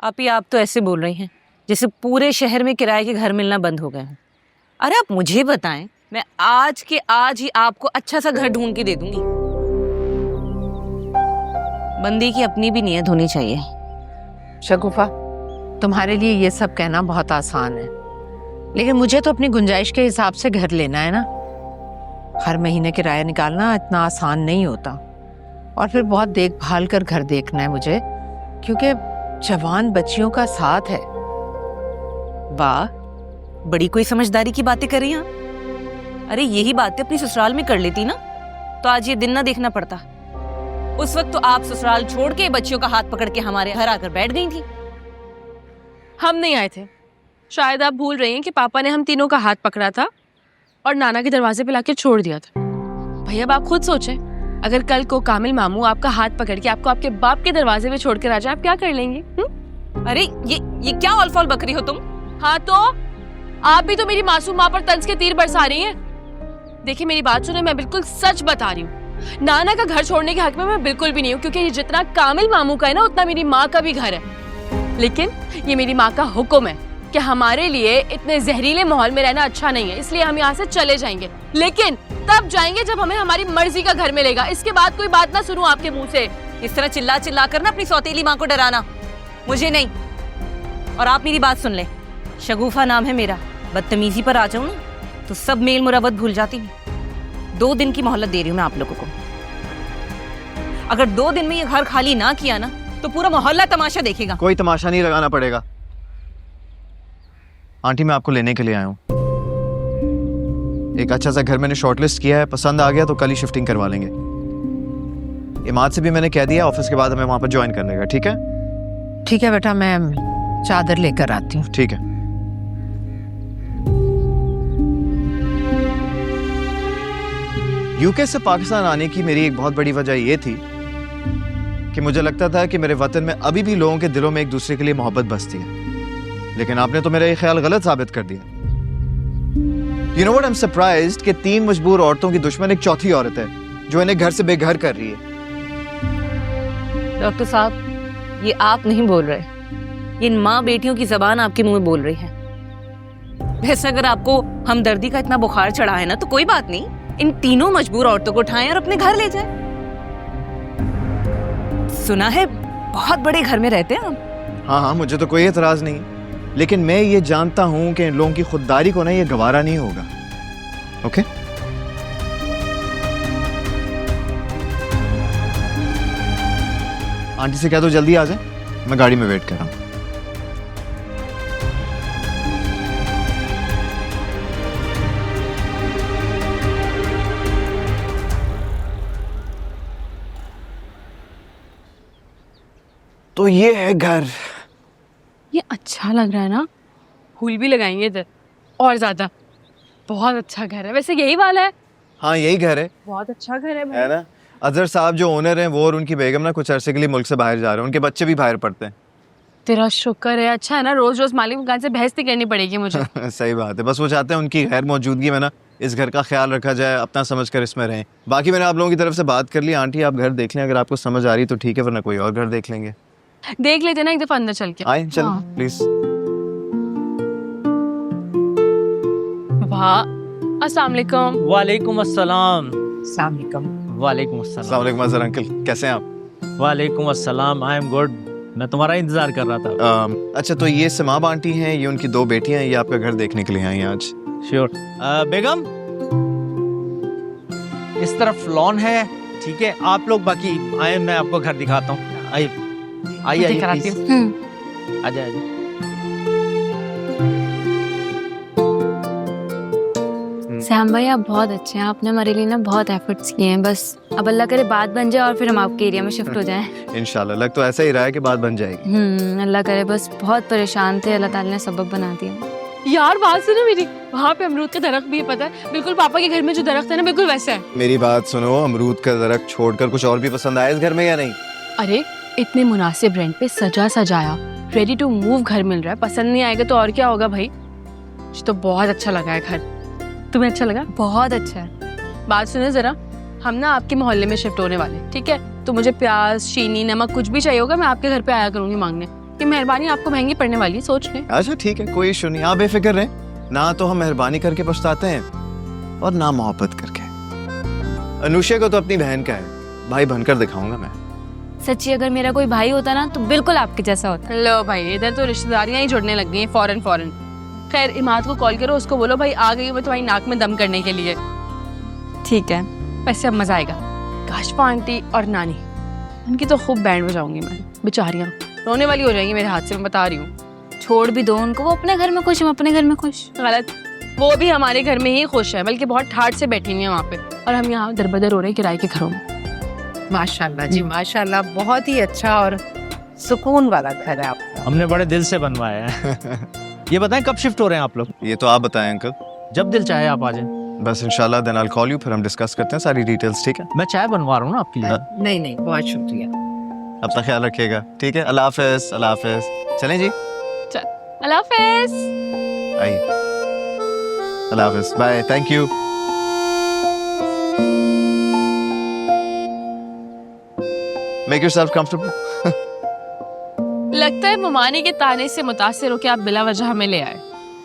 आप तो ऐसे बोल रही हैं जैसे पूरे शहर में किराए के घर मिलना बंद हो गए हैं। अरे आप मुझे बताएं, मैं आज के आज ही आपको अच्छा सा घर ढूंढ के दे दूंगी। बंदी की अपनी भी नीयत होनी चाहिए। शगुफा, तुम्हारे लिए ये सब कहना बहुत आसान है, लेकिन मुझे तो अपनी गुंजाइश के हिसाब से घर लेना है ना। हर महीने किराया निकालना इतना आसान नहीं होता, और फिर बहुत देखभाल कर घर देखना है मुझे, क्योंकि जवान बच्चियों का साथ है। वाह, बड़ी कोई समझदारी की बातें कर रही हैं। अरे यही बातें अपनी ससुराल में कर लेती ना तो आज ये दिन ना देखना पड़ता। उस वक्त तो आप ससुराल छोड़ के बच्चियों का हाथ पकड़ के हमारे घर आकर बैठ गई थी। हम नहीं आए थे। शायद आप भूल रही हैं कि पापा ने हम तीनों का हाथ पकड़ा था और नाना के दरवाजे पे लाके छोड़ दिया था। भैया अब आप खुद सोचें, अगर कल को कामिल मामू आपका हाथ पकड़ के आपको आपके बाप के दरवाजे पे छोड़ कर आ जाए, आप क्या कर लेंगे? अरे ये क्या औल-फौल बकरी हो तुम? हाँ तो आप भी तो मेरी मासूम माँ पर तंज के तीर बरसा रही हैं। देखिए मेरी बात सुनो, मैं बिल्कुल सच बता रही हूँ। नाना का घर छोड़ने के हक में मैं बिल्कुल भी नहीं हूँ, क्योंकि ये जितना कामिल मामू का है ना, उतना मेरी माँ का भी घर है। लेकिन ये मेरी माँ का हुक्म है कि हमारे लिए इतने जहरीले माहौल में रहना अच्छा नहीं है, इसलिए हम यहाँ से चले जाएंगे। लेकिन तब जाएंगे जब हमें हमारी मर्जी का घर मिलेगा। इसके बाद कोई बात ना सुनूं आपके मुंह से। इस तरह चिल्ला चिल्ला कर ना अपनी सौतेली माँ को डराना मुझे नहीं। और आप मेरी बात सुन ले, शगुफा नाम है मेरा। बदतमीजी पर आ जाऊं ना तो सब मेल मुरवत भूल जाती हूँ। 2 दिन की मोहलत दे रही हूँ मैं आप लोगों को। अगर 2 दिन में ये घर खाली ना किया ना तो पूरा मोहल्ला तमाशा देखेगा। कोई तमाशा नहीं लगाना पड़ेगा आंटी, मैं आपको लेने के लिए आया हूँ। एक अच्छा सा घर मैंने शॉर्टलिस्ट किया है, पसंद आ गया तो कल ही शिफ्टिंग करवा लेंगे। इमाद से भी मैंने कह दिया ऑफिस के बाद हमें वहां पर ज्वाइन करने का। ठीक है? ठीक है बेटा, मैं चादर लेकर आती हूँ। ठीक है। यूके से पाकिस्तान आने की मेरी एक बहुत बड़ी वजह यह थी कि मुझे लगता था कि मेरे वतन में अभी भी लोगों के दिलों में एक दूसरे के लिए मोहब्बत बसती है, लेकिन आपने तो मेरा ये ख्याल गलत साबित कर दिया। You know what? I'm surprised कि 3 मजबूर औरतों की दुश्मन एक चौथी औरत है जो इन्हें घर से बेघर कर रही है। डॉक्टर साहब, ये आप नहीं बोल रहे, इन माँ बेटियों की जबान आपके मुंह में बोल रही है। वैसे अगर आपको हमदर्दी का इतना बुखार चढ़ा है ना तो कोई बात नहीं, इन तीनों मजबूर औरतों को उठाएं और अपने घर ले जाएं। सुना है बहुत बड़े घर में रहते हैं आप। हाँ, मुझे तो कोई एतराज नहीं, लेकिन मैं ये जानता हूं कि इन लोगों की खुददारी को ना ये गवारा नहीं होगा। ओके? आंटी से कह दो जल्दी आ जाए, मैं गाड़ी में वेट कर रहा हूं। तो ये है घर। ये अच्छा लग रहा है ना? फूल भी लगाएंगे इधर और ज्यादा। बहुत अच्छा घर है। वैसे यही वाला है? हाँ, यही घर है। बहुत अच्छा घर है भाई। ना? अजहर साहब जो ओनर हैं वो और उनकी बेगम ना कुछ अरसे के लिए मुल्क से बाहर जा रहे हैं, उनके बच्चे भी बाहर पढ़ते हैं। तेरा शुक्र है। अच्छा है ना, रोज रोज मालिक दुकान से बहस नहीं करनी पड़ेगी मुझे। सही बात है, बस वो चाहते हैं उनकी गैर मौजूदगी में ना इस घर का ख्याल रखा जाए, अपना समझकर इसमें रहें। बाकी मैंने आप लोगों की तरफ से बात कर ली। आंटी आप घर देख लें, अगर आपको समझ आ रही तो ठीक है, वरना कोई और घर देख लेंगे। देख लेते ना एक दफा अंदर चल के। आए चल प्लीज। वाह, अस्सलाम वालेकुम। वालेकुम अस्सलाम। अस्सलाम वालेकुम। वालेकुम अस्सलाम। अस्सलाम वालेकुम अजहर अंकल, कैसे हैं आप? वालेकुम अस्सलाम। I am good. मैं तुम्हारा इंतजार कर रहा था। अच्छा, तो ये समाब आंटी हैं, ये उनकी 2 बेटियां हैं, ये आपका घर देखने के लिए आई हैं आज। श्योर। बेगम, इस तरफ लॉन है, ठीक है? आप लोग बाकी आए, मैं आपको घर दिखाता हूँ। आइए आइए आइए, प्लीज। आजा आजा। सैम भाई आप बहुत अच्छे हैं, आपने हमारे लिए ना बहुत एफर्ट्स किए हैं। बस अब अल्लाह करे बात बन जाए और फिर हम आपके एरिया में शिफ्ट हो जाएं। इंशाल्लाह, लग तो ऐसा ही रहा है कि बात बन जाएगी। अल्लाह करे, बस बहुत परेशान थे, अल्लाह ताला ने सबब बना दिया। यार बात सुनो मेरी, वहाँ पे अमरूद का दरख्त भी है, पता है? बिल्कुल पापा के घर में जो दरख्त है ना, बिल्कुल वैसा है। मेरी बात सुनो, अमरूद का दरख्त छोड़कर कुछ और भी पसंद आया इस घर में या नहीं? अरे इतने मुनासिब रेंट पे सजा सजाया, रेडी टू मूव घर मिल रहा है। पसंद नहीं आएगा तो और क्या होगा भाई? मुझे तो बहुत अच्छा लगा है घर। तुम्हें अच्छा लगा? बहुत अच्छा है। बात सुनो जरा, हम ना आपके मोहल्ले में शिफ्ट होने वाले, ठीक है? तो मुझे प्याज, चीनी, नमक कुछ भी चाहिए होगा, मैं आपके घर पे आया करूंगी मांगने। ये मेहरबानी आपको महंगी पड़ने वाली है, सोच लें। अच्छा ठीक है, कोई इशू नहीं, आप बेफिक्र रहें। ना तो हम मेहरबानी करके पछताते हैं और ना मोहब्बत करके। अनुषा को तो अपनी बहन का है, भाई बनकर दिखाऊंगा मैं। सच्ची अगर मेरा कोई भाई होता ना तो बिल्कुल आपके जैसा होता। लो भाई, इधर तो रिश्तेदारियां ही जुड़ने लग गई हैं फौरन फौरन। खैर इमाद को कॉल करो, उसको बोलो भाई आ गई हूं मैं तुम्हारी नाक में दम करने के लिए। ठीक है। वैसे अब मजा आएगा। काशफा आंटी और नानी, उनकी तो खूब बैंड बजाऊंगी मैं। बेचारियां रोने वाली हो जाएंगी मेरे हाथ से, मैं बता रही हूँ। छोड़ भी दो उनको, वो अपने घर में खुश, हम अपने घर में खुश। गलत, वो भी हमारे घर में ही खुश है, बल्कि बहुत ठाट से बैठी हुई है वहाँ पे, और हम यहाँ दरबदर हो रहे हैं किराए के घरों में। माशाल्लाह जी माशाल्लाह, बहुत ही अच्छा और सुकून वाला घर है आपका। हमने बड़े दिल से बनवाया है। ये बताएं कब शिफ्ट हो रहे हैं आप लोग? ये तो आप बताएं अंकल। जब दिल चाहे आप आ जाएं। बस इंशाल्लाह then I will call you, फिर हम डिस्कस करते हैं सारी डिटेल्स, ठीक है? मैं चाय बनवा रहा हूँ ना आपके लिए। नहीं नहीं, बहुत शुक्रिया। अपना ख्याल रखिएगा, ठीक है? अल्लाह हाफिज। अल्लाह हाफिज। चलें जी, चल, अल्लाह हाफिज। आइए। अल्लाह हाफिज, bye, thank you. Make yourself comfortable. लगता है ममानी के ताने से मुतासिर होकर आप बिला वजह हमें ले आए।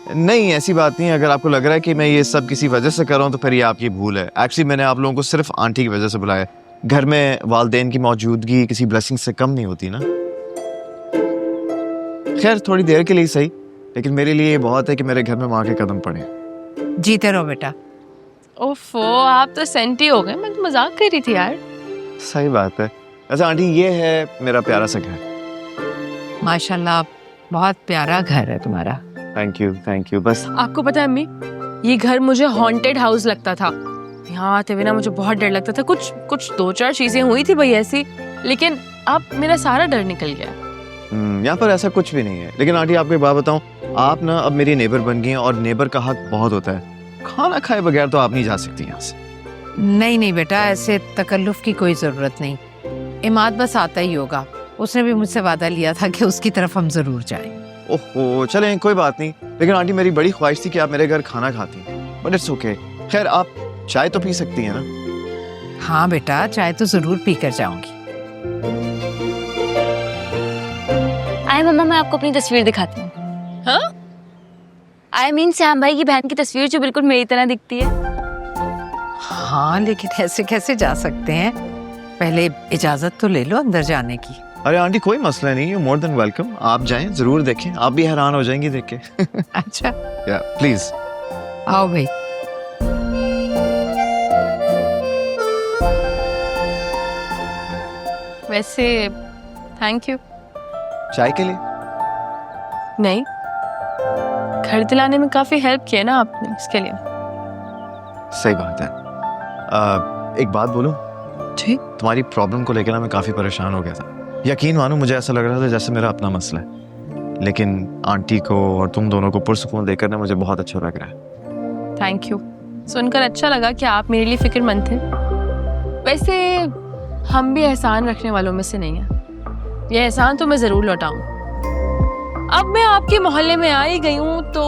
नहीं, ऐसी बात नहीं है। अगर आपको लग रहा है कि मैं ये सब किसी वजह से कर रहा हूँ तो फिर ये आपकी भूल है। एक्चुअली मैंने आप लोगों को सिर्फ आंटी की वजह से बुलाया। घर में वालदेन की मौजूदगी किसी ब्लेसिंग से कम नहीं होती ना। खैर थोड़ी देर के लिए सही, लेकिन मेरे लिए ये बहुत है कि मेरे घर में माँ के कदम पड़े। जीते रहो बेटा। ओफो, आप तो सेंटी हो गए, मैं तो मजाक कर रही थी यार। सही बात है। अच्छा आंटी, ये है मेरा प्यारा सा घर। माशाल्लाह, बहुत प्यारा घर है तुम्हारा। Thank you. बस आपको पता है अम्मी, ये घर मुझे हॉन्टेड हाउस लगता था। यहाँ आते हुए ना मुझे बहुत डर लगता था। कुछ 2-4 चीजें हुई थी भाई ऐसी, लेकिन अब मेरा सारा डर निकल गया। यहाँ पर ऐसा कुछ भी नहीं है। लेकिन आंटी आपको एक बात बताऊं, आप ना अब मेरी नेबर बन गई हैं और नेबर का हक बहुत होता है। खाना खाए बगैर तो आप नहीं जा सकती यहाँ से। नहीं नहीं बेटा, ऐसे तकल्लुफ की कोई जरूरत नहीं। इमाद बस आता ही होगा, उसने भी मुझसे वादा लिया था कि उसकी तरफ हम जरूर जाएं। ओहो चलें, कोई बात नहीं। लेकिन आंटी मेरी बड़ी ख्वाहिश थी कि आप मेरे घर खाना खाती, बट इट्स ओके। खैर आप चाय तो पी सकती हैं ना? हाँ बेटा, चाय तो जरूर पी कर जाऊंगी। आए मम्मा, मैं आपको अपनी तस्वीर दिखाती हूँ। हाँ? आई मीन श्याम भाई की बहन की तस्वीर जो बिल्कुल मेरी तरह दिखती है। हाँ लेकिन ऐसे कैसे जा सकते हैं? पहले इजाजत तो ले लो अंदर जाने की। अरे आंटी कोई मसला नहीं, यू मोर देन वेलकम। आप जाएं, जरूर देखें, आप भी हैरान हो जाएंगी देख के। अच्छा या प्लीज आओ भाई। वैसे थैंक यू। चाय के लिए? नहीं, घर दिलाने में काफी हेल्प किया ना आपने, इसके लिए। सही बात है। एक बात बोलूं, ठीक। तुम्हारी प्रॉब्लम को लेकर ना मैं काफी परेशान हो गया था। यकीन मानो मुझे ऐसा लग रहा था जैसे मेरा अपना मसला है, लेकिन आंटी को और तुम दोनों को पुरसुकून देकर ना मुझे बहुत अच्छा लग रहा है। थैंक यू, सुनकर अच्छा लगा कि आप मेरे लिए फिक्रमंद थे। वैसे हम भी एहसान रखने वालों में से नहीं हैं। ये एहसान तो मैं जरूर लौटाऊं। अब मैं आपके मोहल्ले में आ ही गई हूँ तो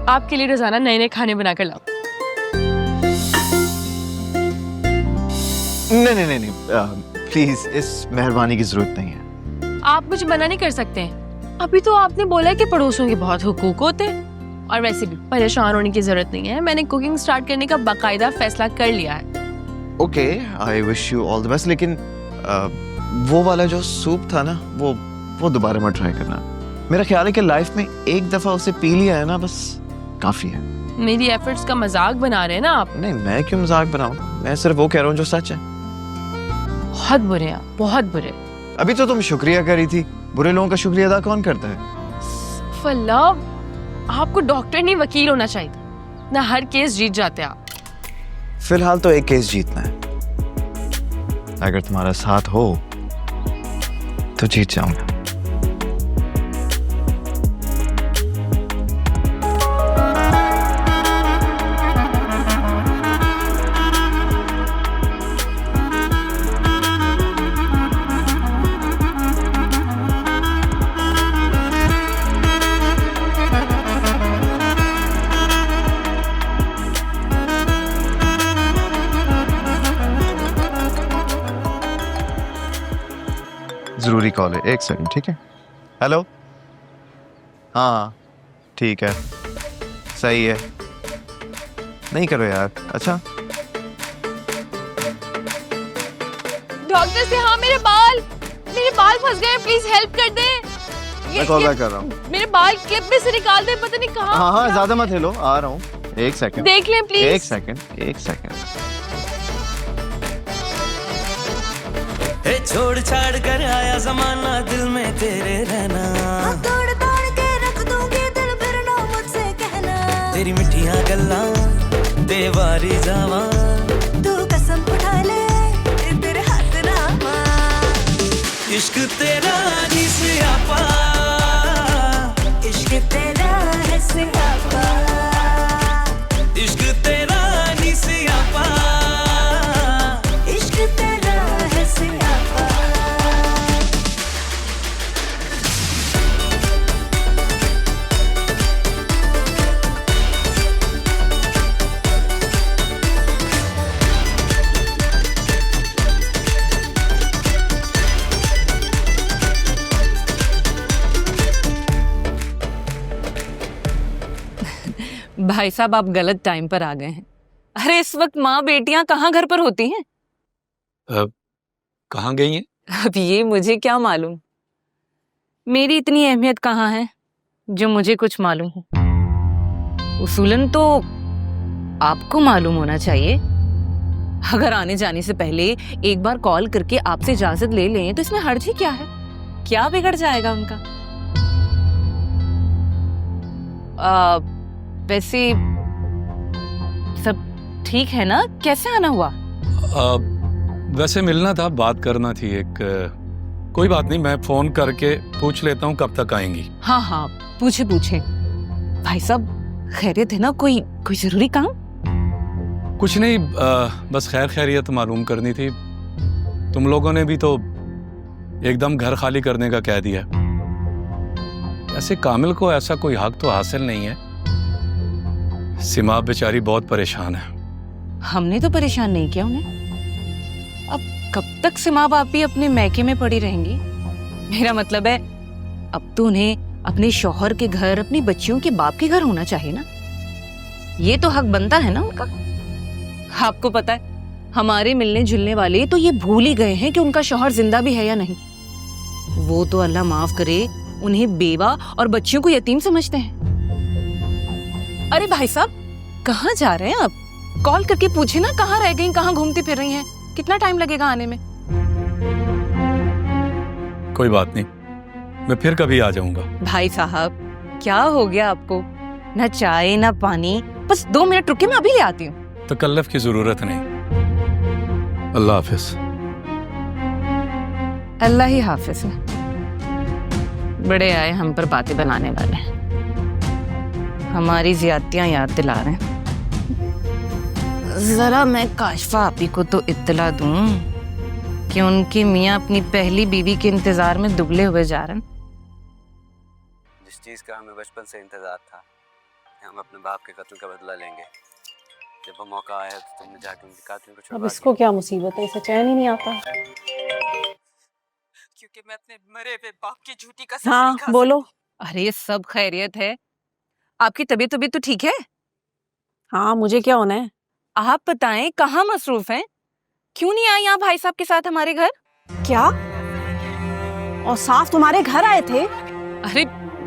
आपके लिए रोजाना नए नए खाने बनाकर लाऊं। नहीं प्लीज, इस मेहरबानी की जरूरत नहीं है। आप मुझे मना नहीं कर सकते हैं। अभी तो आपने बोला कि पड़ोसियों के बहुत हुकूक होते हैं, और वैसे भी परेशान होने की जरूरत नहीं है। मैंने कुकिंग स्टार्ट करने का बाकायदा फैसला कर लिया है। Okay, I wish you all the best. लेकिन वो वाला जो सूप था ना, वो दोबारा मत ट्राई करना। मेरा ख्याल है कि लाइफ में एक दफा उसे पी लिया है ना, बस काफी है। मेरी एफर्ट्स का मजाक बना रहे हैं ना आप। नहीं, मैं क्यों मजाक बनाऊं? मैं सिर्फ वो कह रहा हूँ जो सच है। बहुत बुरे हैं आप, बहुत बुरे। अभी तो तुम शुक्रिया करी थी। बुरे लोगों का शुक्रिया अदा कौन करता है? फल्लाह, आपको डॉक्टर नहीं वकील होना चाहिए था ना। हर केस जीत जाते आप। फिलहाल तो एक केस जीतना है। अगर तुम्हारा साथ हो तो जीत जाऊंगा। जरूरी कॉल है, एक सेकंड, ठीक है? हेलो, हाँ ठीक है, सही है, नहीं करो यार। अच्छा डॉक्टर से, हाँ मेरे बाल फंस गए, प्लीज हेल्प कर दे। मैं कॉल बैक कर रहा हूँ। मेरे बाल क्लिप में से निकाल दे, पता नहीं कहाँ। हाँ हाँ, ज्यादा मत हिलो, आ रहा हूँ, एक सेकंड। देख लें प्लीज। एक सेकंड। छोड़ छाड़ कर आया जमाना, दिल में तेरे रहना, तोड़ तोड़ के रख दूंगी दिल, फिर ना मुझसे कहना, तेरी मिठियां गल्ला देवारी जावा, तू कसम उठा ले तेरे हाथ नामा, इश्क तेरा ही सियापा, इश्क तेरा है सियापा, इश्क तेरा ही सियापा, इश्क तेरा है सियापा। भाई साहब, आप गलत टाइम पर आ गए हैं। अरे इस वक्त माँ बेटियां कहाँ घर पर होती हैं? कहाँ गई हैं? अब ये मुझे क्या मालूम, मेरी इतनी अहमियत कहाँ है जो मुझे कुछ मालूम हो। उसूलन तो आपको मालूम होना चाहिए। अगर आने जाने से पहले एक बार कॉल करके आपसे इजाजत ले लें तो इसमें हर्ज ही क्या है? क्या बिगड़ जाएगा उनका? वैसे सब ठीक है ना? कैसे आना हुआ? वैसे मिलना था, बात करना थी एक। कोई बात नहीं, मैं फोन करके पूछ लेता हूँ कब तक आएंगी। हाँ हाँ, पूछे भाई साहब, खैरियत है ना? कोई जरूरी काम? कुछ नहीं, बस खैर खैरियत मालूम करनी थी। तुम लोगों ने भी तो एकदम घर खाली करने का कह दिया। ऐसे कामिल को ऐसा कोई हक तो हासिल नहीं है। सिमा बेचारी बहुत परेशान है। हमने तो परेशान नहीं किया उन्हें। अब कब तक सिमा बापी अपने मैके में पड़ी रहेंगी? मेरा मतलब है, अब तो उन्हें अपने शौहर के घर, अपनी बच्चियों के बाप के घर होना चाहिए ना। ये तो हक बनता है ना उनका। आपको पता है, हमारे मिलने जुलने वाले तो ये भूल ही गए हैं कि उनका शौहर जिंदा भी है या नहीं। वो तो अल्लाह माफ करे, उन्हें बेवा और बच्चियों को यतीम समझते हैं। अरे भाई साहब, कहाँ जा रहे हैं आप? कॉल करके पूछे ना, कहाँ रह गई, कहाँ घूमती फिर रही हैं? कितना टाइम लगेगा आने में? कोई बात नहीं, मैं फिर कभी आ जाऊंगा। भाई साहब, क्या हो गया आपको? ना चाय ना पानी, बस 2 मिनट रुके, मैं अभी ले आती हूँ। तकल्लुफ की जरूरत नहीं। अल्लाह हाफिज। अल्लाह ही हाफिज है। बड़े आए हम पर बातें बनाने वाले, हमारी ज्यादतियां याद दिला रहे हैं। जरा मैं काशफा आपी को तो इत्तला दूं कि उनके मियाँ अपनी पहली बीवी के इंतजार में दुबले हुए जा रहे हैं। जिस चीज़ का हमें बचपन से इंतजार था कि हम अपने बाप के कत्ल का बदला लेंगे, जब वो मौका आया तो तुमने जाके उनके कातिल को छुड़वा अब इसको क्या मुसीबत है, इसे चैन ही नहीं आता। क्योंकि मैं अपने मरे हुए बाप की झूठी कसम हाँ नहीं खा बोलो। अरे सब खैरियत है? आपकी तबीयत तो ठीक है? हाँ, मुझे क्या होना है? आप बताएं, कहाँ मसरूफ हैं? क्यों नहीं आई आप भाई साहब के साथ हमारे घर? क्या? और साफ तुम्हारे घर आए थे? अरे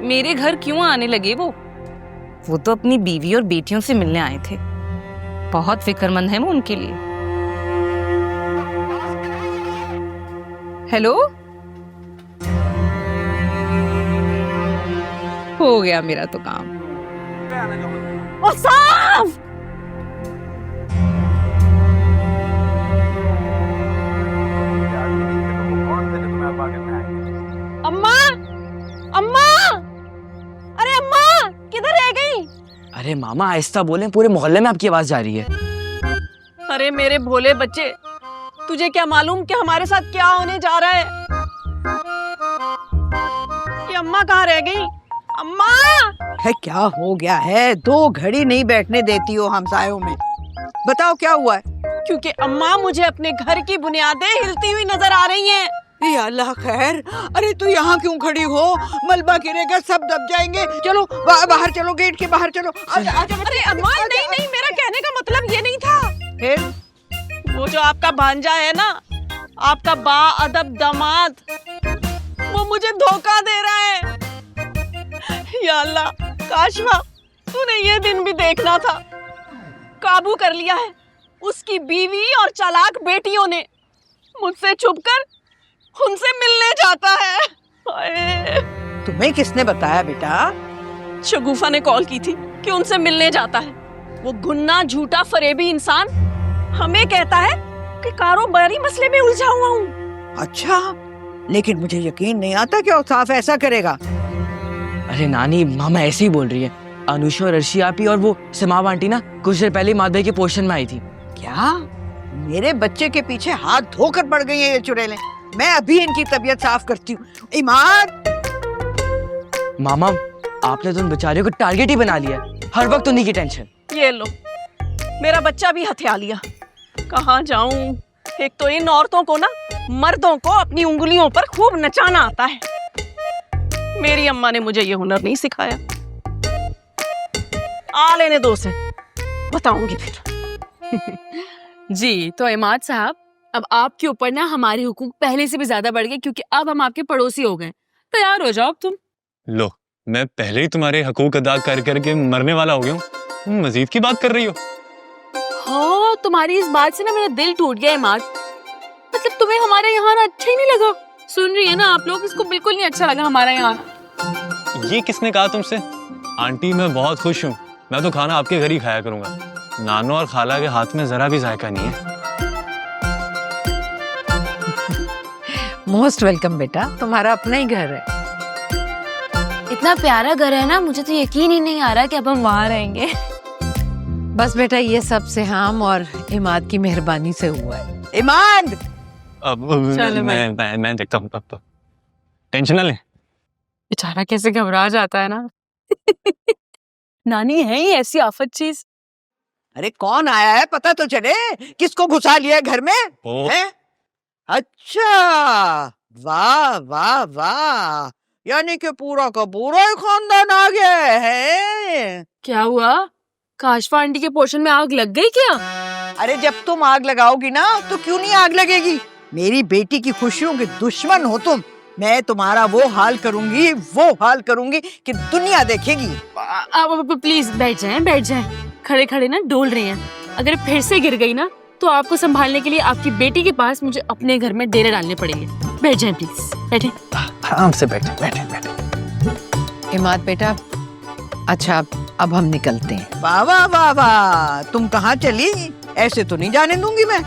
मेरे घर क्यों आने लगे? वो तो अपनी बीवी और बेटियों से मिलने आए थे। बहुत फिक्रमंद है वो उनके लिए। हेलो, हो गया मेरा तो काम। और साफ अम्मा, अम्मा, अरे अम्मा किधर रह गई? अरे मामा आहिस्ता बोलें, पूरे मोहल्ले में आपकी आवाज जा रही है। अरे मेरे भोले बच्चे, तुझे क्या मालूम कि हमारे साथ क्या होने जा रहा है? ये अम्मा कहाँ रह गई? अम्मा! है क्या हो गया है? 2 घड़ी नहीं बैठने देती हो हमसायों में। बताओ क्या हुआ है? क्योंकि अम्मा, मुझे अपने घर की बुनियादें हिलती हुई नजर आ रही हैं। ये अल्लाह खैर, अरे तू यहाँ क्यों खड़ी हो? मलबा गिरेगा, सब दब जाएंगे। चलो बाहर चलो, गेट के बाहर चलो। अरे अम्मा नहीं नहीं, मेरा कहने का मतलब ये नहीं था। फिर वो जो आपका भांजा है ना, आपका बा अदब दामाद, वो मुझे धोखा दे रहा है। या अल्लाह, काशवा तूने ये दिन भी देखना था। काबू कर लिया है उसकी बीवी और चालाक बेटियों ने। मुझसे छुपकर उनसे मिलने जाता है। हाय। तुम्हें किसने बताया बेटा? शगुफा ने कॉल की थी कि उनसे मिलने जाता है। वो गुन्ना झूठा फरेबी इंसान हमें कहता है कि कारोबारी मसले में उलझा हुआ हूँ। अच्छा, लेकिन मुझे यकीन नहीं आता कि औसाफ ऐसा करेगा। अरे नानी, मामा ऐसे ही बोल रही है। अनुषा और अर्शी आपी और वो सिमाव आंटी ना कुछ देर पहले माधव के पोषण में आई थी। क्या? मेरे बच्चे के पीछे हाथ धोकर पड़ गई है ये चुड़ैलें। मैं अभी इनकी तबीयत साफ करती हूँ। इमाद! मामा, आपने तो उन बेचारियों को टारगेट ही बना लिया है। हर वक्त उन्हीं की टेंशन। ये लो, मेरा बच्चा भी हथिया लिया। कहाँ जाऊं? एक तो इन औरतों को ना, मर्दों को अपनी उंगलियों पर खूब नचाना आता है। मेरी अम्मा ने मुझे ये हुनर नहीं सिखाया। आ लेने दो से, बताऊंगी फिर। जी तो इमाद साहब, अब आपके ऊपर ना हमारे हुकूक पहले से भी ज्यादा बढ़ गए, क्योंकि अब हम आपके पड़ोसी हो गए। तैयार हो जाओ अब तुम। लो, मैं पहले ही तुम्हारे हकूक अदा कर करके मरने वाला हो गया हूँ, तुम मजीद की बात कर रही हो। हाँ, तुम्हारी इस बात से ना मेरा दिल टूट गया इमाद। मतलब तुम्हें हमारे यहाँ ना अच्छा ही नहीं लगा? सुन रही है ना आप लोग, इसको बिल्कुल नहीं अच्छा लगा हमारा यहाँ। ये किसने कहा तुमसे? आंटी मैं बहुत खुश हूँ, मैं तो खाना आपके घर ही खाया करूंगा। नानो और खाला के हाथ में जरा भी जायका नहीं है। मोस्ट वेलकम बेटा, तुम्हारा अपना ही घर है। इतना प्यारा घर है ना, मुझे तो यकीन ही नहीं आ रहा कि अब हम वहाँ रहेंगे। बस बेटा, ये सब से हम और इमाद की मेहरबानी से हुआ है। इमाद! अब मैं देखता हूँ, टेंशन ना ले। बेचारा कैसे घबरा जाता है ना। नानी है ही ऐसी आफत चीज। अरे कौन आया है पता तो चले, किसको घुसा लिया है घर में? है? अच्छा, वाह वाह वाह, यानी कि पूरा का पूरा ही खानदान आ गया है। क्या हुआ? काशफा आंटी के पोर्शन में आग लग गई क्या? अरे जब तुम आग लगाओगी ना तो क्यों नहीं आग लगेगी? मेरी बेटी की खुशियों के दुश्मन हो तुम। मैं तुम्हारा वो हाल करूंगी कि दुनिया देखेगी। अब प्लीज बैठ जाएं। खड़े खड़े ना डोल रहे हैं। अगर फिर से गिर गई ना तो आपको संभालने के लिए आपकी बेटी के पास मुझे अपने घर में डेरे डालने पड़ेंगे। बैठ जाएं प्लीज, बैठे। आराम से बैठे। इमाद बेटा, अच्छा अब हम निकलते हैं। वाह वाह वाह वाह, तुम कहाँ चली? ऐसे तो नहीं जाने दूंगी मैं।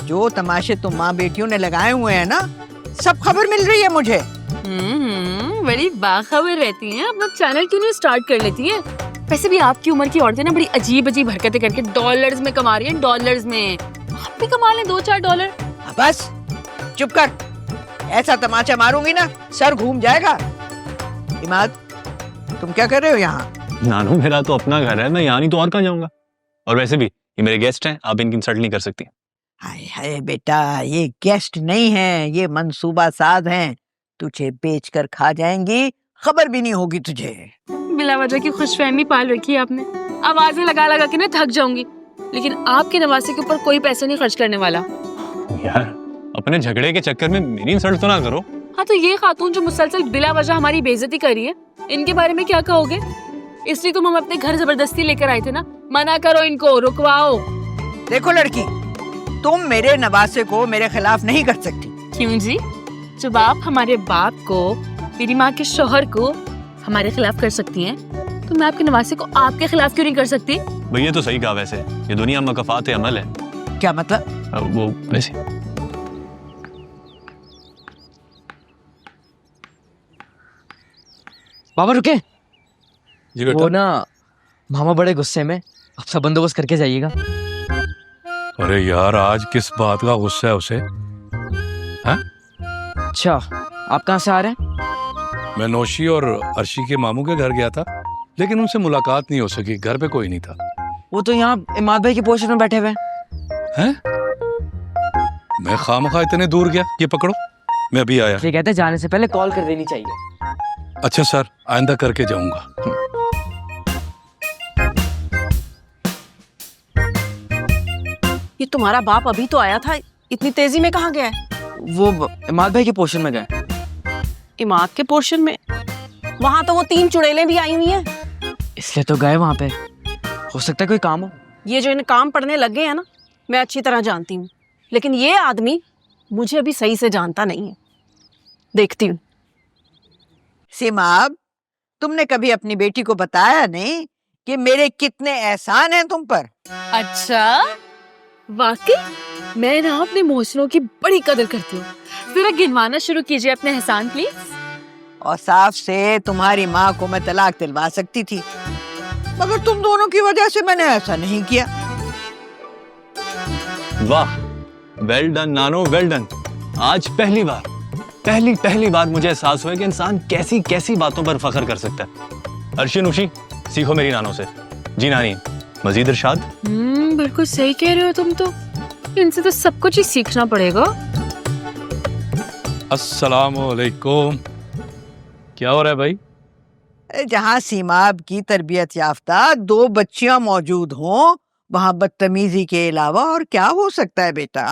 जो तमाशे तुम माँ बेटियों ने लगाए हुए हैं ना, सब खबर मिल रही है मुझे। बड़ी बाखबर रहती हैं। अपना चैनल क्यों नहीं स्टार्ट कर लेती हैं? वैसे भी आपकी उम्र की औरतें ना बड़ी अजीब अजीब हरकतें करके डॉलर्स में कमा रही हैं। डॉलर्स में आप भी कमा लें 2-4 डॉलर। बस चुप कर, ऐसा तमाचा मारूंगी ना सर घूम जाएगा। इमाद, तुम क्या कर रहे हो यहाँ? नानू, मेरा तो अपना घर है, मैं यहाँ नहीं तो और कहाँ जाऊंगा। और वैसे भी ये मेरे गेस्ट हैं, आप इनकी इंसल्ट नहीं कर सकती। हाय हाय बेटा, ये गेस्ट नहीं है, ये मंसूबा साज हैं। तुझे बेचकर खा जाएंगी, खबर भी नहीं होगी तुझे। बिला वजह की खुशफहमी पाल रखी है आपने। आवाजें लगा लगा के ना थक जाऊंगी, लेकिन आपके नवासे के ऊपर कोई पैसा नहीं खर्च करने वाला। यार, अपने झगड़े के चक्कर में मेरी इंसल्ट तो ना करो। हाँ, तो ये खातून जो मुसलसल बिला वजह हमारी बेइज्जती कर रही है, इनके बारे में क्या कहोगे? इसलिए तुम हम अपने घर जबरदस्ती लेकर आए थे ना। मना करो इनको, रुकवाओ। देखो लड़की, तुम मेरे नवासे को मेरे खिलाफ नहीं कर सकती। क्यों जी? जब आप हमारे बाप को, मेरी माँ के शोहर को हमारे खिलाफ कर सकती हैं, तो मैं आपके नवासे को आपके खिलाफ क्यों नहीं कर सकती? भैया तो सही कहा। वैसे ये दुनिया मकफात अमल है। क्या मतलब? वो वैसे बाबा रुके। जी बेटा। वो ना मामा बड़े गुस्से में, आप सब बंदोबस्त करके जाइएगा। अरे यार, आज किस बात का गुस्सा है उसे? हाँ? अच्छा, आप कहाँ से आ रहे हैं? मैं नौशी और अर्शी के मामू के घर गया था, लेकिन उनसे मुलाकात नहीं हो सकी। घर पे कोई नहीं था। वो तो यहाँ इमाद भाई के पोर्शन में बैठे हुए हैं? मैं खामखा इतने दूर गया। ये पकड़ो, मैं अभी आया। ये कहते हैं जाने से पहले कॉल कर देनी चाहिए। अच्छा सर, आइंदा करके जाऊंगा। ये तुम्हारा बाप अभी तो आया था, इतनी तेजी में कहाँ गया है? वो इमाद भाई के पोर्शन में गए। इमाद के पोर्शन में? वहां तो वो 3 चुड़ैलें भी आई हुई हैं। इसलिए तो गए वहां पे। हो सकता है कोई काम हो। ये जो इन्हें काम पड़ने लग गए हैं ना, मैं अच्छी तरह जानती हूँ, लेकिन ये आदमी मुझे अभी सही से जानता नहीं है। देखती हूँ। सीमाब, तुमने कभी अपनी बेटी को बताया नहीं कि मेरे कितने एहसान हैं तुम पर? अच्छा, वाकई मैं ना अपने मोहसिनों की बड़ी कदर करती हूँ। जरा गिनवाना शुरू कीजिए अपने एहसान प्लीज। और साफ से तुम्हारी माँ को मैं तलाक दिलवा सकती थी, मगर तुम दोनों की वजह से मैंने ऐसा नहीं किया। वाह, वेल डन नानो, वेल डन। आज पहली बार मुझे एहसास हुआ कि इंसान कैसी कैसी बातों पर फख्र कर सकता है। अर्शी नुशी, सीखो मेरी नानों से। जी नानी, मजीद इरशाद। बिल्कुल सही कह रहे हो तुम तो। इनसे तो सब कुछ ही सीखना पड़ेगा। अस्सलामुअलैकुम। क्या हो रहा है भाई? जहाँ सीमाब की तरबियत याफ्ता 2 बच्चियां मौजूद हों, वहाँ बदतमीजी के अलावा और क्या हो सकता है बेटा?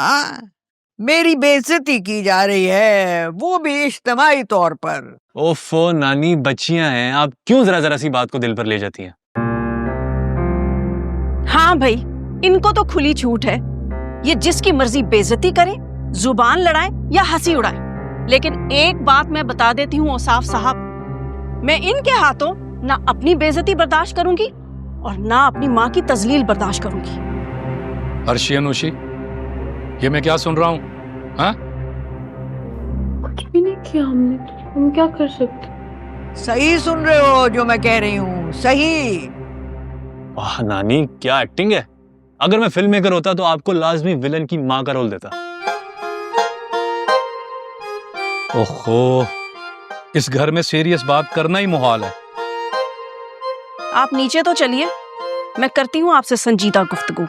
मेरी बेइज्जती की जा रही है, वो भी इज्तिमाई तौर पर। ओफो नानी, बच्चियां हैं, आप क्यों जरा सी बात को दिल पर ले जाती हैं? हाँ भाई, इनको तो खुली छूट है। ये जिसकी मर्जी बेइज्जती करे, जुबान लड़ाए या हंसी उड़ाए। लेकिन एक बात मैं बता देती हूँ औसाफ साहब, मैं इनके हाथों ना अपनी बेइज्जती बर्दाश्त करूंगी और ना अपनी माँ की तजलील बर्दाश्त करूंगी। अर्शी अनुशी, ये मैं क्या सुन रहा हूँ? हाँ? कुछ भी नहीं किया हमने, हम क्या कर सकते? सही सुन रहे हो जो मैं कह रही हूँ, सही। वाह नानी, क्या एक्टिंग है। अगर मैं फिल्म मेकर होता तो आपको लाजमी विलन की माँ का रोल देता। ओहो, इस घर में सीरियस बात करना ही मुहाल है। आप नीचे तो चलिए, मैं करती हूँ आपसे संजीदा गुफ्तगू।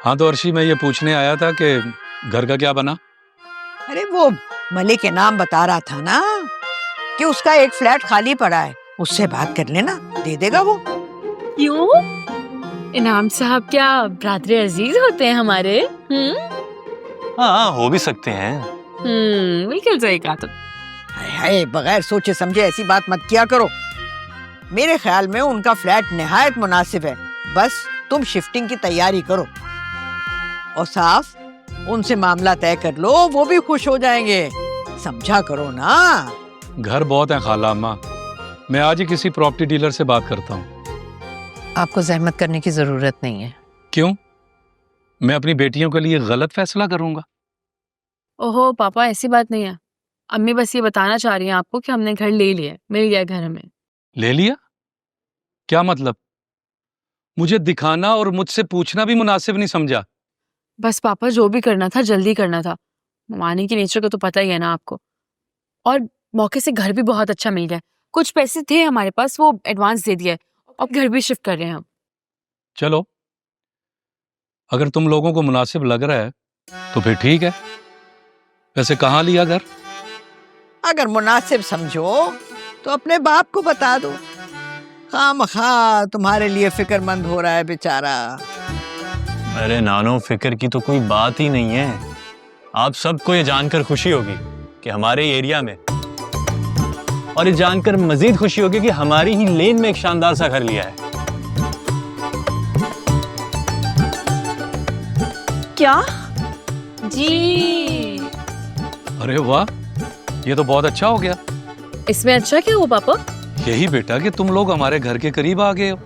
हाँ तो अर्शी, मैं ये पूछने आया था कि घर का क्या बना? अरे वो मलिक के नाम बता रहा था ना कि उसका एक फ्लैट खाली पड़ा है, उससे बात कर लेना, दे देगा वो। क्यों? इनाम साहब क्या ब्रादरे अजीज होते हैं हमारे? हाँ, हो भी सकते हैं। बिल्कुल सही कहा तुम। हाय, बगैर सोचे समझे ऐसी बात मत किया करो। मेरे ख्याल में उनका फ्लैट निहायत मुनासिब है, बस तुम शिफ्टिंग की तैयारी करो और साफ उनसे मामला तय कर लो, वो भी खुश हो जाएंगे। समझा करो ना। घर बहुत है खाला अम्मा, मैं आज ही किसी प्रॉपर्टी डीलर से बात करता हूँ। आपको जहमत करने की जरूरत नहीं है। क्यों? मैं अपनी बेटियों के लिए गलत फैसला करूंगा? ओहो पापा, ऐसी बात नहीं है। अम्मी बस ये बताना चाह रही हैं आपको कि हमने घर ले लिया, मिल गया घर हमें। ले लिया? क्या मतलब? मुझे दिखाना और मुझसे पूछना भी मुनासिब नहीं समझा? बस पापा, जो भी करना था जल्दी करना था। मानी की नेचर को तो पता ही है ना आपको। और मौके से घर भी बहुत अच्छा मिल गया। कुछ पैसे थे हमारे पास, वो एडवांस दे दिया है। अब घर भी शिफ्ट कर रहे हैं हम। चलो, अगर तुम लोगों को मुनासिब लग रहा है तो फिर ठीक है। वैसे कहाँ लिया घर? अगर मुनासिब समझो तो अपने बाप को बता दो। खामखा तुम्हारे लिए फिक्रमंद हो रहा है बेचारा। अरे नानो, फिक्र की तो कोई बात ही नहीं है। आप सबको ये जानकर खुशी होगी कि हमारे एरिया में, और ये जानकर मजीद खुशी होगी कि हमारी ही लेन में एक शानदार सा घर लिया है। क्या? जी। अरे वाह, ये तो बहुत अच्छा हो गया। इसमें अच्छा क्या हुआ पापा? यही बेटा कि तुम लोग हमारे घर के करीब आ गए हो।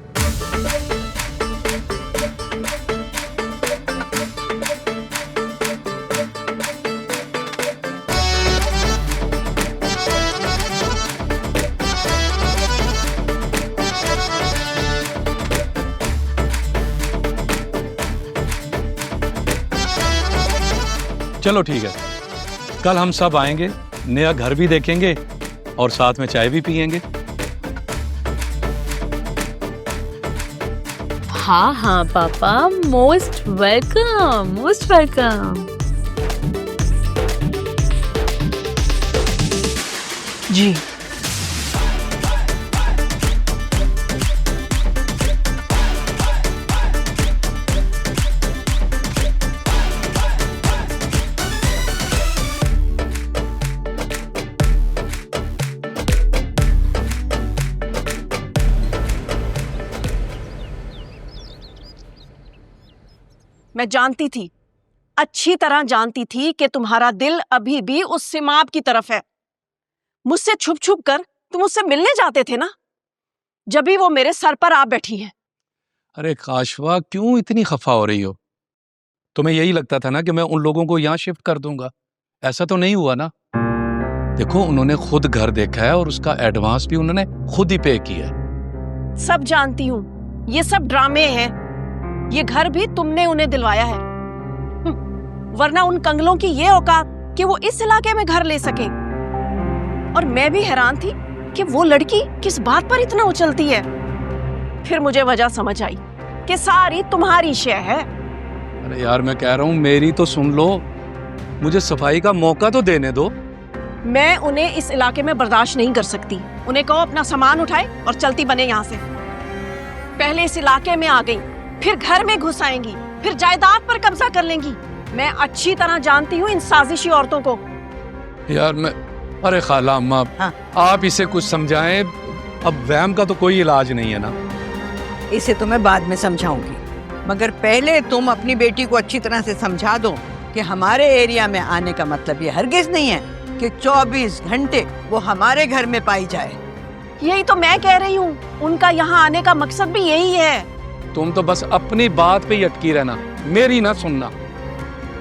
चलो ठीक है, कल हम सब आएंगे, नया घर भी देखेंगे और साथ में चाय भी पियेंगे। हाँ हाँ पापा, मोस्ट वेलकम, मोस्ट वेलकम। जी। मैं जानती थी, अच्छी तरह जानती थी कि तुम्हारा दिल अभी भी उस सिमाब की तरफ है। मुझसे छुप छुप कर तुम उससे मिलने जाते थे ना, जब भी वो मेरे सर पर आ बैठी है। अरे काशवा, क्यों इतनी खफा हो रही हो? तुम्हें यही लगता था ना कि मैं उन लोगों को यहाँ शिफ्ट कर दूंगा? ऐसा तो नहीं हुआ ना। देखो, उन्होंने खुद घर देखा है और उसका एडवांस भी उन्होंने खुद ही पे किया है। सब जानती हूँ, ये सब ड्रामे हैं। ये घर भी तुमने उन्हें दिलवाया है, वरना उन कंगलों की ये औकात कि वो इस इलाके में घर ले सके। और मैं भी हैरान थी कि वो लड़की किस बात पर इतना उछलती है। फिर मुझे वजह समझ आई कि सारी तुम्हारी शय है। अरे यार, मैं कह रहा हूँ मेरी तो सुन लो, मुझे सफाई का मौका तो देने दो। मैं उन्हें इस इलाके में बर्दाश्त नहीं कर सकती। उन्हें कहो अपना सामान उठाए और चलती बने यहाँ से। पहले इस इलाके में आ गई, फिर घर में घुस आएंगी, फिर जायदाद पर कब्जा कर लेंगी। मैं अच्छी तरह जानती हूँ इन साजिशी औरतों को। यार मैं, अरे खाला अम्मा, हाँ। आप इसे कुछ समझाएं। अब वहम का तो कोई इलाज नहीं है ना। इसे तो मैं बाद में समझाऊंगी, मगर पहले तुम अपनी बेटी को अच्छी तरह से समझा दो कि हमारे एरिया में आने का मतलब ये हरगिज नहीं है कि 24 घंटे वो हमारे घर में पाई जाए। यही तो मैं कह रही हूँ, उनका यहाँ आने का मकसद भी यही है। तुम तो बस अपनी बात पे ही अटकी रहना, मेरी ना सुनना।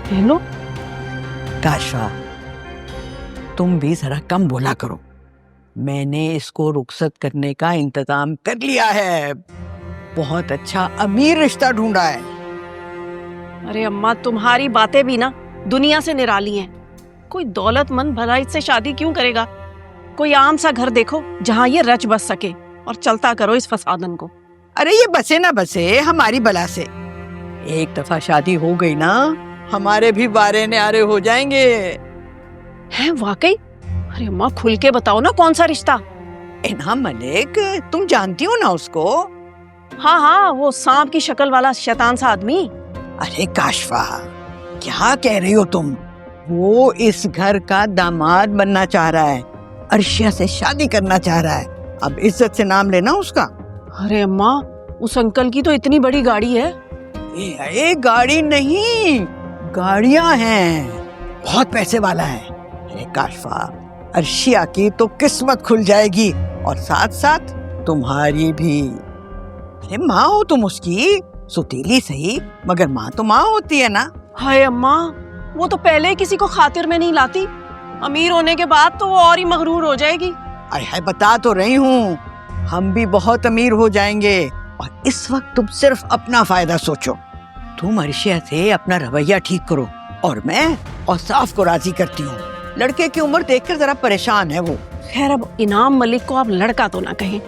हेलो काशवा, तुम भी जरा कम बोला करो। मैंने इसको रुखसत करने का इंतजाम कर लिया है। बहुत अच्छा अमीर रिश्ता ढूंढा है। अरे अम्मा, तुम्हारी बातें भी ना दुनिया से निराली हैं। कोई दौलतमंद भला इससे शादी क्यों करेगा? कोई आम सा घर देखो जहाँ ये रच बस सके, और चलता करो इस फसादन को। अरे ये बसे ना बसे हमारी बला से। एक दफा शादी हो गई ना, हमारे भी बारे न्यारे हो जाएंगे। हैं वाकई? अरे अम्मा, खुल के बताओ ना, कौन सा रिश्ता? इनाम मलिक, तुम जानती हो ना उसको? हाँ हाँ, वो सांप की शक्ल वाला शैतान सा आदमी। अरे काशवा, क्या कह रही हो तुम? वो इस घर का दामाद बनना चाह रहा है, अर्शिया से शादी करना चाह रहा है। अब इज्जत से नाम लेना उसका। अरे अम्मा, उस अंकल की तो इतनी बड़ी गाड़ी है। ये गाड़ी नहीं, गाड़ियां हैं। बहुत पैसे वाला है। अरे काशवा, अर्शिया की तो किस्मत खुल जाएगी और साथ साथ तुम्हारी भी। अरे माँ हो तुम उसकी, सुतीली सही मगर माँ तो माँ होती है ना। हाय अम्मा, वो तो पहले किसी को खातिर में नहीं लाती, अमीर होने के बाद तो वो और ही मगरूर हो जाएगी। अरे है, बता तो रही हूँ, हम भी बहुत अमीर हो जाएंगे। और इस वक्त तुम सिर्फ अपना फायदा सोचो। तुम अर्शिया से अपना रवैया ठीक करो और मैं औसाफ को राजी करती हूँ। लड़के की उम्र देखकर जरा परेशान है वो। खैर, अब इनाम मलिक को आप लड़का तो ना कहें।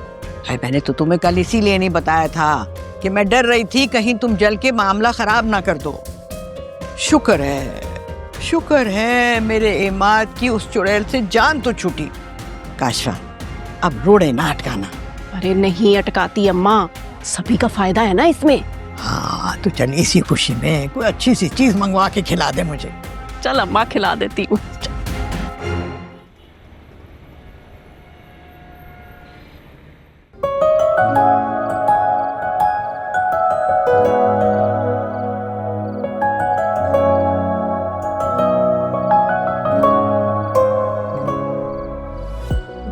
है, मैंने तो तुम्हें कल इसीलिए नहीं बताया था कि मैं डर रही थी कहीं तुम जल के मामला खराब ना कर दो। शुक्र है मेरे इमाद की उस चुड़ैल से जान तो छूटी। काशवा, अब रोड़े ना अटकाना। अरे नहीं अटकाती अम्मा, सभी का फायदा है ना इसमें। हाँ तो चल, इसी खुशी में कोई अच्छी सी चीज मंगवा के खिला दे मुझे। चल अम्मा, खिला देती हूँ।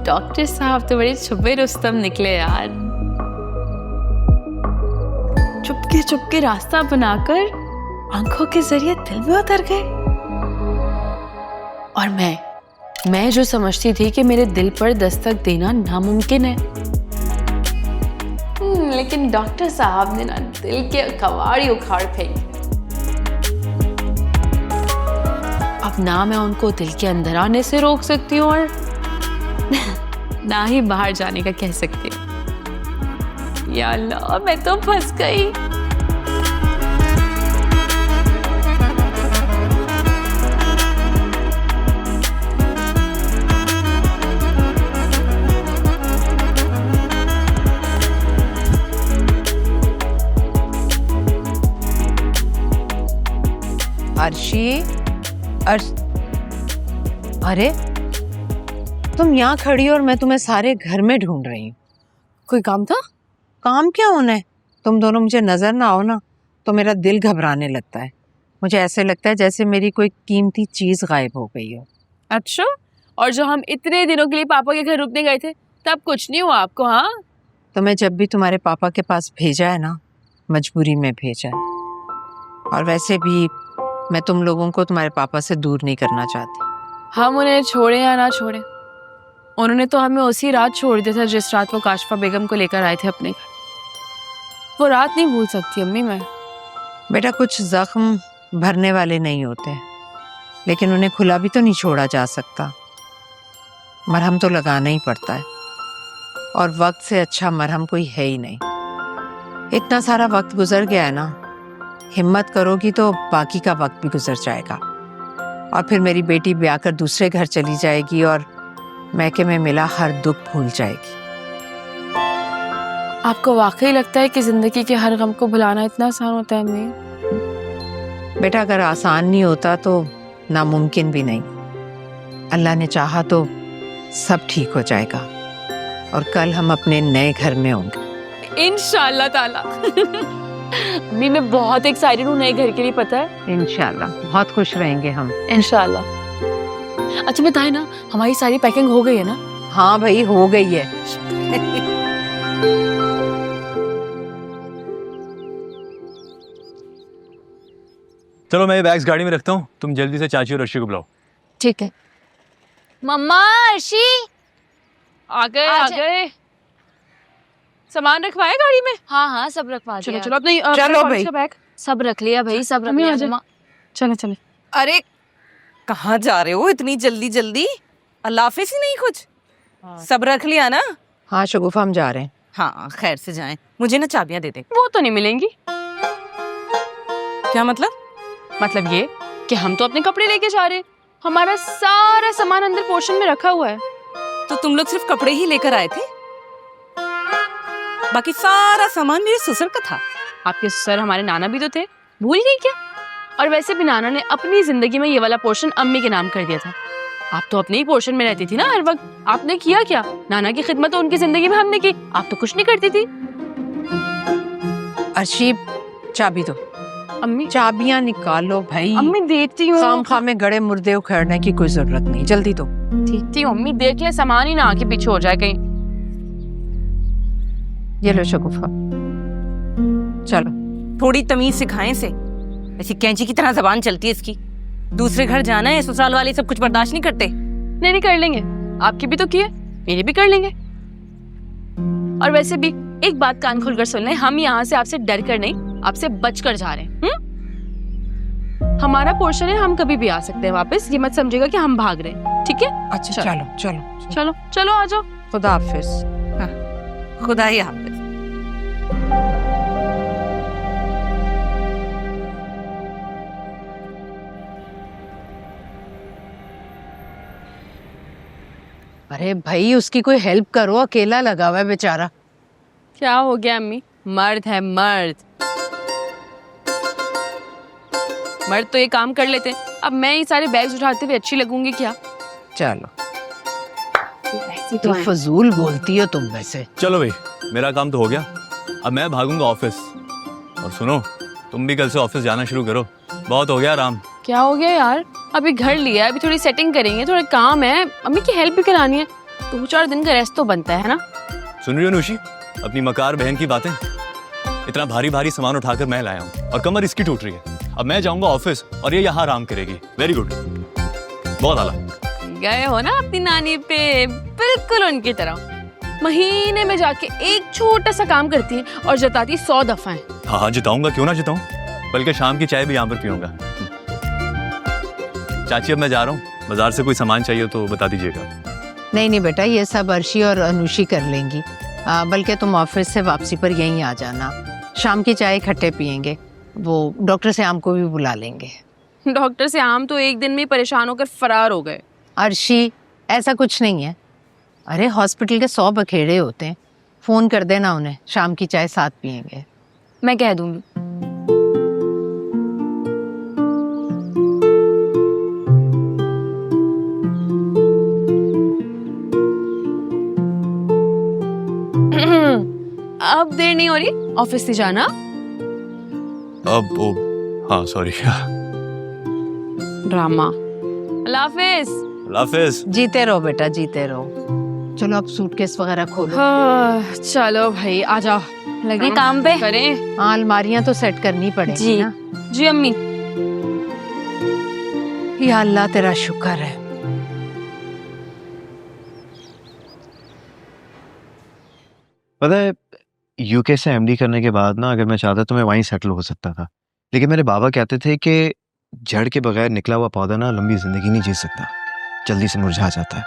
डॉक्टर साहब तो बड़े छुपे रुस्तम निकले यार। चुपके चुपके रास्ता बनाकर आंखों के जरिए दिल में उतर गए। और मैं जो समझती थी कि मेरे दिल पर दस्तक देना नामुमकिन है, लेकिन डॉक्टर साहब ने ना दिल के कवाड़ी उखाड़ फेंके। अब ना मैं उनको दिल के अंदर आने से रोक सकती हूँ और ना ही बाहर जाने का कह सकती हूँ। या अल्लाह, मैं तो फंस गई। अरे तुम यहाँ खड़ी हो और मैं तुम्हें सारे घर में ढूंढ रही हूँ। कोई काम था? काम क्या होना है, तुम दोनों मुझे नजर ना आओ ना तो मेरा दिल घबराने लगता है। मुझे ऐसे लगता है जैसे मेरी कोई कीमती चीज गायब हो गई हो। अच्छा, और जो हम इतने दिनों के लिए पापा के घर रुकने गए थे तब कुछ नहीं हुआ आपको? हाँ, तो मैं जब भी तुम्हारे पापा के पास भेजा है ना, मजबूरी में भेजा है। और वैसे भी मैं तुम लोगों को तुम्हारे पापा से दूर नहीं करना चाहती। हम उन्हें छोड़े या ना छोड़े, उन्होंने तो हमें उसी रात छोड़ दिया था जिस रात वो काशफा बेगम को लेकर आए थे अपने घर। वो रात नहीं भूल सकती अम्मी मैं। बेटा कुछ जख्म भरने वाले नहीं होते, लेकिन उन्हें खुला भी तो नहीं छोड़ा जा सकता। मरहम तो लगाना ही पड़ता है, और वक्त से अच्छा मरहम कोई है ही नहीं। इतना सारा वक्त गुजर गया है ना, हिम्मत करोगी तो बाकी का वक्त भी गुजर जाएगा। और फिर मेरी बेटी ब्याह कर दूसरे घर चली जाएगी और मैके में मिला हर दुख भूल जाएगी। आपको वाकई लगता है कि जिंदगी के हर गम को भुलाना इतना आसान होता है अम्मी? बेटा अगर आसान नहीं होता तो नामुमकिन भी नहीं। अल्लाह ने चाहा तो सब ठीक हो जाएगा और कल हम अपने नए घर में होंगे इंशाल्लाह ताला। अम्मी मैं बहुत एक्साइटेड हूँ नए घर के लिए, पता है? इंशाल्लाह बहुत खुश रहेंगे हम। इंशाल्लाह। अच्छा बताए ना, हमारी सारी पैकिंग हो गई है ना? हाँ भाई हो गई है। चलो मैं ये बैग्स गाड़ी में रखता हूँ, तुम जल्दी से चाची और अर्शी को बुलाओ। ठीक है। मम्मा, अर्शी आ गए। सामान रखवाया गाड़ी में? हाँ हाँ सब रखवा दिया। चलो अपने चलो भाई। बैग सब रख लिया भाई, सब रख लिया मम्मा। चले। अरे कहाँ जा रहे हो इतनी जल्दी जल्दी? अल्लाह हाफिज ही नहीं कुछ? सब रख लिया ना? हाँ शगुफा हम जा रहे हैं। हाँ खैर से जाएं। मुझे ना चाबियां दे दे। वो तो नहीं मिलेंगी। क्या मतलब? मतलब ये कि हम तो अपने कपड़े लेके जा रहे हैं, हमारा सारा सामान अंदर पोर्शन में रखा हुआ है। तो तुम लोग सिर्फ कपड़े ही लेकर आए थे? बाकी सारा सामान मेरे ससुर का था। आपके सर हमारे नाना भी तो थे, भूल गई क्या? और वैसे भी नाना ने अपनी जिंदगी में ये वाला पोर्शन अम्मी के नाम कर दिया था। आप तो अपने ही पोर्शन में रहती थी ना हर वक्त। आपने किया क्या? नाना की खिदमत तो उनकी जिंदगी में हमने की, आप तो कुछ नहीं करती थी। अर्शी चाबी दो। अम्मी चाबियां निकालो भाई। अम्मी देती हूँ। खामखा में गड़े मुर्दे उखड़ने की कोई जरूरत नहीं, जल्दी दो। देती हूँ अम्मी, देख ले सामान ही ना आके पीछे हो जाए कहीं। ये लो शगुफा, चलो। थोड़ी तमीज सिखाएं से, ऐसी कैंची की तरह जबान चलती है इसकी। दूसरे घर जाना है, ससुराल वाले सब कुछ बर्दाश्त नहीं करते। नहीं कर लेंगे, आपकी भी तो की है, मेरी भी कर लेंगे। और वैसे भी एक बात कान खोलकर सुन ले, हम यहाँ से आपसे डर कर नहीं, आपसे बच कर जा रहे हैं। हमारा पोर्शन है, हम कभी भी आ सकते हैं वापस। ये मत समझेगा कि हम भाग रहे हैं, ठीक है? अच्छा चलो आ जाओ। खुदा हाफिज। खुदा ही हाफिज। अरे भाई उसकी कोई हेल्प करो, अकेला लगा हुआ है बेचारा। क्या हो गया अम्मी? मर्द है मर्द तो ये काम कर लेते। अब मैं ये सारे बैग्स उठाते हुए अच्छी लगूंगी क्या? चलो तो फजूल बोलती हो तुम वैसे। चलो भाई मेरा काम तो हो गया, अब मैं भागूंगा ऑफिस। और सुनो, तुम भी कल से ऑफिस जाना शुरू करो, बहुत हो गया आराम। क्या हो गया यार? अभी घर लिया है, अभी थोड़ी सेटिंग करेंगे, थोड़ा काम है, अम्मी की हेल्प भी करानी है, 2-4 दिन का रेस्ट तो बनता है ना? सुन रही हो नुशी अपनी मकार बहन की बातें? इतना भारी भारी सामान उठाकर मैं लाया हूँ और कमर इसकी टूट रही है। अब मैं जाऊंगा ऑफिस और ये यहाँ आराम करेगी। वेरी गुड, बहुत आला। गए हो ना अपनी नानी पे, बिल्कुल उनकी तरह। महीने में जाके एक छोटा सा काम करती है और जताती 100 दफा है। हाँ जिताऊंगा, क्यों ना जिताऊं, बल्कि शाम की चाय भी यहाँ पर पीऊंगा। चाची अब मैं जा रहा हूँ, बाजार से कोई सामान चाहिए तो बता दीजिएगा। नहीं बेटा, ये सब अर्शी और अनुशी कर लेंगी। बल्कि तुम ऑफिस से वापसी पर यहीं आ जाना, शाम की चाय इकट्ठे पियेंगे। वो डॉक्टर से आम को भी बुला लेंगे। डॉक्टर से आम तो एक दिन में परेशान होकर फरार हो गए। अर्शी ऐसा कुछ नहीं है, अरे हॉस्पिटल के 100 बखेड़े होते हैं, फोन कर देना उन्हें, शाम की चाय साथ पियेंगे। मैं कह दूंगी। अब देर नहीं हो रही, ऑफिस से जाना। अब वो हाँ सॉरी ड्रामा। अल्लाह हाफिज। हाफिज। जीते रहो बेटा, जीते रहो। चलो अब सूटकेस वगैरह खोलो। हाँ, चलो भाई आ जाओ, लगे काम पे। करें। हाँ, अलमारियां तो सेट करनी पड़ेगी जी ना। जी अम्मी। या अल्लाह तेरा शुक्र है। पता है, यूके से एमडी करने के बाद ना अगर मैं चाहता तो मैं वहीं सेटल हो सकता था, लेकिन मेरे बाबा कहते थे कि जड़ के बगैर निकला हुआ पौधा ना लंबी जिंदगी नहीं जी सकता, जल्दी से मुरझा जाता है।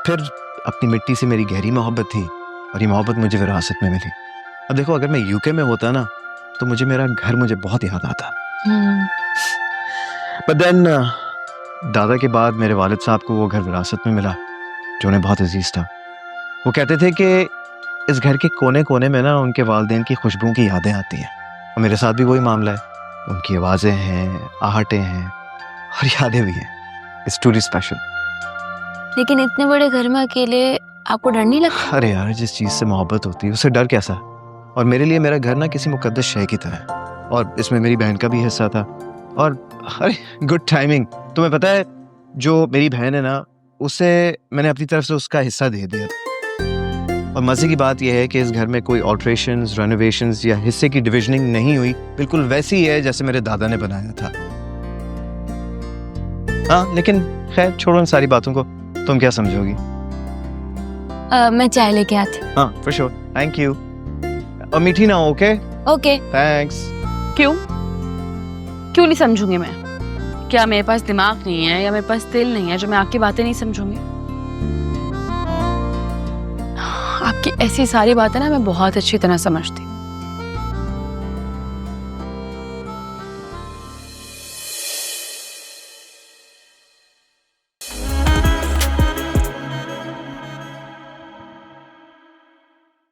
फिर अपनी मिट्टी से मेरी गहरी मोहब्बत थी और ये मोहब्बत मुझे विरासत में मिली। अब देखो, अगर मैं यूके में होता ना तो मुझे मेरा घर मुझे बहुत याद आता। बट देन दादा के बाद मेरे वालिद साहब को वो घर विरासत में मिला जो उन्हें बहुत अजीज था। वो कहते थे कि इस घर के कोने कोने में ना उनके वालिदैन की खुशबू की यादें आती हैं, और मेरे साथ भी वही मामला है। उनकी आवाज़ें हैं, आहटें हैं और यादें भी हैं। It's truly special. लेकिन इतने बड़े घर में अकेले आपको डर नहीं लगता? अरे यार, जिस चीज़ से मोहब्बत होती है उससे डर कैसा? और मेरे लिए मेरा घर ना किसी मुकद्दस शय की तरह है, और इसमें मेरी बहन का भी हिस्सा था। और अरे गुड टाइमिंग, तुम्हें पता है जो मेरी बहन है ना, उसे मैंने अपनी तरफ से उसका हिस्सा दे दिया। और मज़े की बात यह है कि इस घर में कोई ऑल्ट्रेशंस, रेनोवेशंस या हिस्से की डिविजनिंग नहीं हुई, बिल्कुल वैसी ही है जैसे मेरे दादा ने बनाया था। हाँ, लेकिन खैर छोड़ो इन सारी बातों को, तुम क्या समझोगी? मैं चाय लेके आती। हाँ फॉर श्योर, थैंक यू। और मीठी ना हो, ओके? Okay, thanks. क्यों क्यों नहीं समझूंगी मैं? क्या मेरे पास दिमाग नहीं है या मेरे पास दिल नहीं है जो मैं आपकी बातें नहीं समझूंगी? आपकी ऐसी सारी बातें ना मैं बहुत अच्छी तरह समझती हूँ।